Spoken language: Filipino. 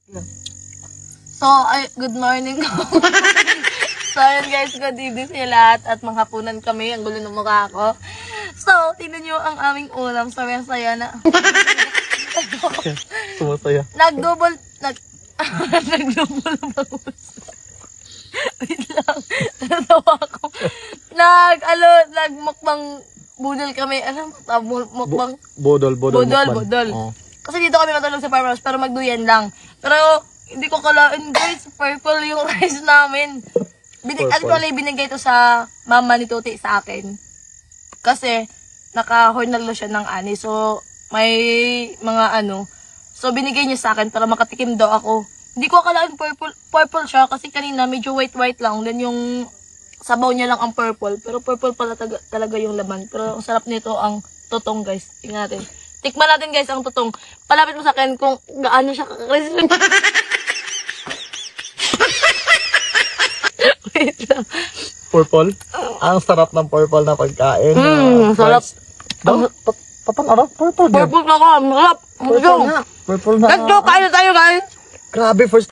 So, good morning ko. So, ayun guys, good evening sa lahat at manghapunan kami. Ang gulo ng mukha ko. So, tingnan nyo ang aming ulam. Sabi ang saya na. Sumasaya. Nag-double bangus. Wait lang. Natawa ko. Nagmukbang budol kami. Mukbang? Bodol. Budol. Oh. Kasi dito kami matulog sa farmhouse, pero magduyan lang. Pero, hindi ko kalain guys, purple yung rice namin. Actually, binigay ito sa mama ni Tuti sa akin. Kasi, naka-hornalo siya ng ani. So, may mga So, binigay niya sa akin para makatikim daw ako. Hindi ko akalain purple siya kasi kanina medyo white lang. Then yung sabaw niya lang ang purple. Pero purple pala talaga yung laman. Pero ang sarap nito ang totong guys. Tingnan natin. Tikman natin guys ang totong. Palapit mo sa akin kung gaano siya kakrisp. Wait lang. Purple? Ang sarap ng purple na pagkain. Sarap. Purple din. Purple na ka. Sarap. Purple na. Let's go. Kain na tayo guys. Grabe, first